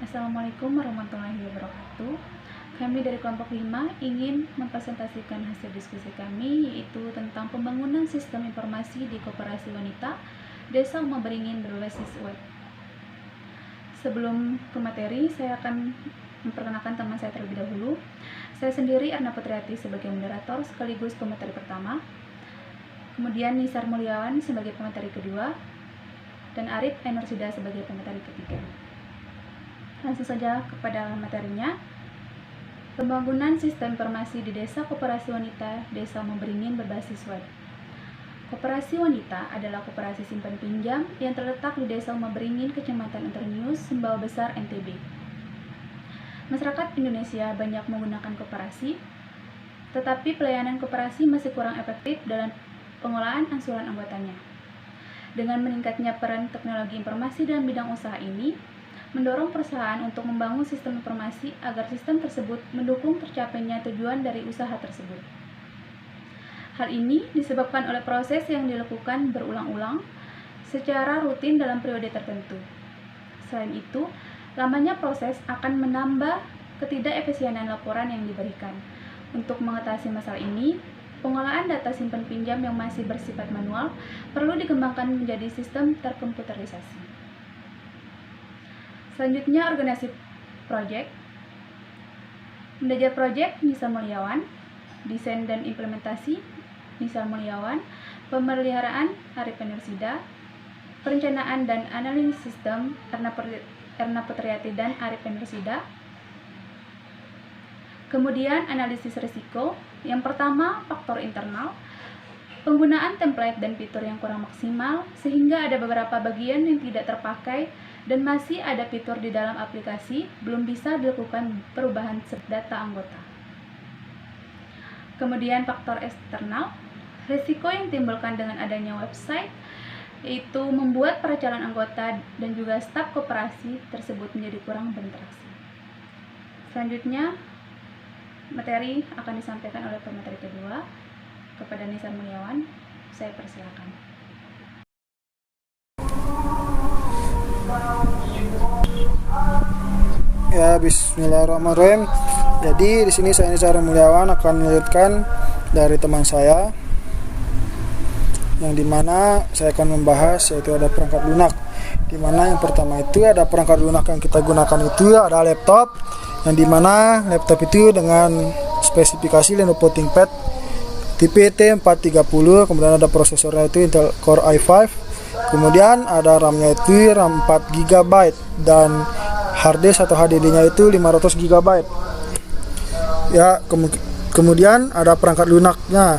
Assalamualaikum warahmatullahi wabarakatuh. Kami dari kelompok 5 ingin mempresentasikan hasil diskusi kami, yaitu tentang pembangunan sistem informasi di Koperasi Wanita Desa Uma Beringin berbasis web. Sebelum ke materi, saya akan memperkenalkan teman saya terlebih dahulu. Saya sendiri Erna Putriati sebagai moderator sekaligus pemateri pertama, kemudian Nisar Mulyawan sebagai pemateri kedua, dan Arif Enursida sebagai pemateri ketiga. Langsung saja kepada materinya. Pembangunan sistem informasi di Desa Koperasi Wanita Desa Uma Beringin berbasis web. Koperasi Wanita adalah koperasi simpan pinjam yang terletak di Desa Uma Beringin, Kecamatan Internews, Sumbawa Besar, NTB. Masyarakat Indonesia banyak menggunakan koperasi, tetapi pelayanan koperasi masih kurang efektif dalam pengolahan angsuran anggotanya. Dengan meningkatnya peran teknologi informasi dalam bidang usaha ini, mendorong perusahaan untuk membangun sistem informasi agar sistem tersebut mendukung tercapainya tujuan dari usaha tersebut. Hal ini disebabkan oleh proses yang dilakukan berulang-ulang secara rutin dalam periode tertentu. Selain itu, lamanya proses akan menambah ketidakefisienan laporan yang diberikan. Untuk mengatasi masalah ini, pengolahan data simpan pinjam yang masih bersifat manual perlu dikembangkan menjadi sistem terkomputerisasi. Selanjutnya, organisasi proyek. Manajer proyek Nisa Mulyawan, desain dan implementasi Nisa Mulyawan, pemeliharaan Arif Enursida, perencanaan dan analisis sistem Erna Putriati dan Arif Enursida. Kemudian analisis risiko. Yang pertama, faktor internal. Penggunaan template dan fitur yang kurang maksimal sehingga ada beberapa bagian yang tidak terpakai dan masih ada fitur di dalam aplikasi belum bisa dilakukan perubahan data anggota. Kemudian faktor eksternal, risiko yang timbulkan dengan adanya website, yaitu membuat para calon anggota dan juga staf koperasi tersebut menjadi kurang berinteraksi. Selanjutnya, materi akan disampaikan oleh pemateri kedua kepada Nisa Mulyawan. Saya persilakan. Ya, bismillahirrahmanirrahim. Jadi di sini saya Nisar Mulyawan akan melanjutkan dari teman saya, yang dimana saya akan membahas yaitu ada perangkat lunak. Dimana yang pertama itu ada perangkat lunak yang kita gunakan itu ada laptop, yang dimana laptop itu dengan spesifikasi Lenovo ThinkPad tipe T430, kemudian ada prosesornya itu Intel Core i5, kemudian ada RAM-nya itu RAM 4 GB dan harddisk atau HDD-nya itu 500 GB. Ya, kemudian ada perangkat lunaknya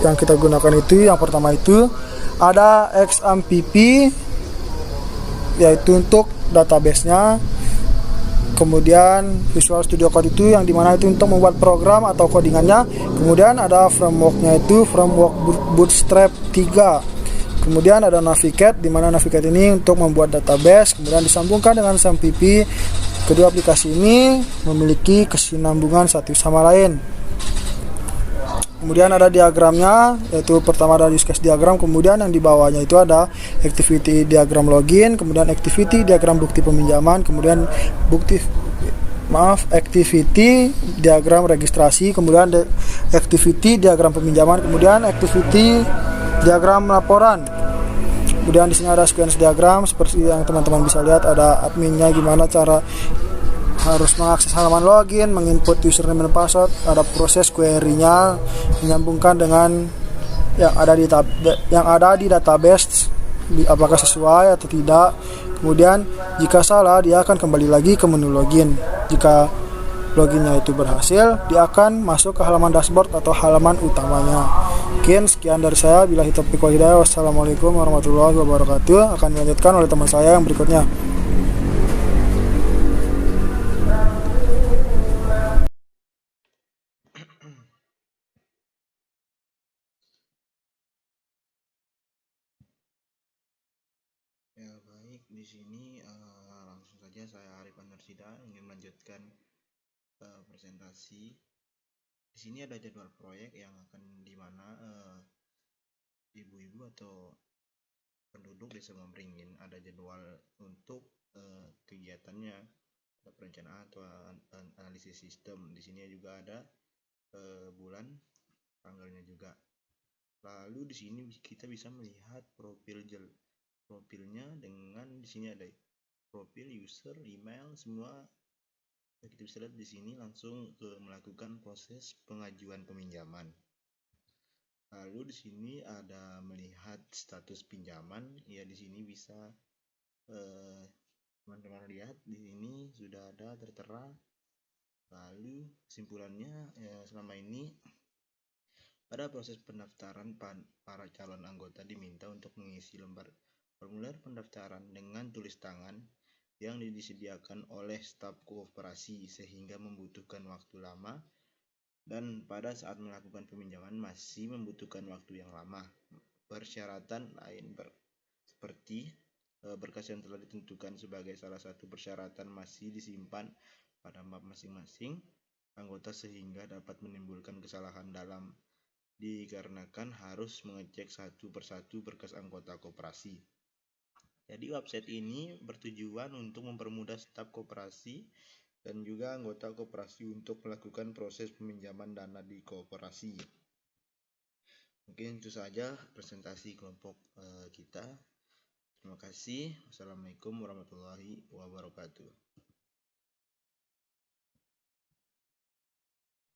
yang kita gunakan itu, yang pertama itu ada XAMPP yaitu untuk database-nya. Kemudian Visual Studio Code itu yang dimana itu untuk membuat program atau codingannya. Kemudian ada frameworknya itu framework Bootstrap 3. Kemudian ada Navigate, dimana Navigate ini untuk membuat database. Kemudian disambungkan dengan XAMPP. Kedua aplikasi ini memiliki kesinambungan satu sama lain. Kemudian ada diagramnya, yaitu pertama ada use case diagram, kemudian yang di bawahnya itu ada activity diagram login, kemudian activity diagram bukti peminjaman, kemudian activity diagram registrasi, kemudian activity diagram peminjaman, kemudian activity diagram laporan. Kemudian di sini ada sequence diagram seperti yang teman-teman bisa lihat, ada adminnya gimana cara harus mengakses halaman login, menginput username dan password, ada proses query-nya menyambungkan dengan yang ada di database apakah sesuai atau tidak. Kemudian jika salah dia akan kembali lagi ke menu login. Jika loginnya itu berhasil, dia akan masuk ke halaman dashboard atau halaman utamanya. Mungkin sekian dari saya. Billahi taufiq wal hidayah. Wassalamualaikum warahmatullahi wabarakatuh. Akan dilanjutkan oleh teman saya yang berikutnya. Ya baik, di sini langsung saja saya Arif Enursida ingin melanjutkan presentasi. Di sini ada jadwal proyek yang akan dimana ibu-ibu atau penduduk desa Uma Beringin ada jadwal untuk kegiatan kegiatannya, perencanaan atau analisis sistem. Di sini juga ada bulan, tanggalnya juga. Lalu di sini kita bisa melihat profilnya dengan di sini ada profil, user, email, semua kita bisa lihat di sini langsung melakukan proses pengajuan peminjaman. Lalu di sini ada melihat status pinjaman, ya di sini bisa teman-teman lihat di sini sudah ada tertera. Lalu kesimpulannya, selama ini pada proses pendaftaran para calon anggota diminta untuk mengisi lembar formulir pendaftaran dengan tulis tangan yang disediakan oleh staf koperasi sehingga membutuhkan waktu lama, dan pada saat melakukan peminjaman masih membutuhkan waktu yang lama. Persyaratan lain seperti berkas yang telah ditentukan sebagai salah satu persyaratan masih disimpan pada map masing-masing anggota sehingga dapat menimbulkan kesalahan dalam dikarenakan harus mengecek satu persatu berkas anggota koperasi. Jadi website ini bertujuan untuk mempermudah staf koperasi dan juga anggota koperasi untuk melakukan proses peminjaman dana di koperasi. Mungkin itu saja presentasi kelompok kita. Terima kasih. Wassalamualaikum warahmatullahi wabarakatuh.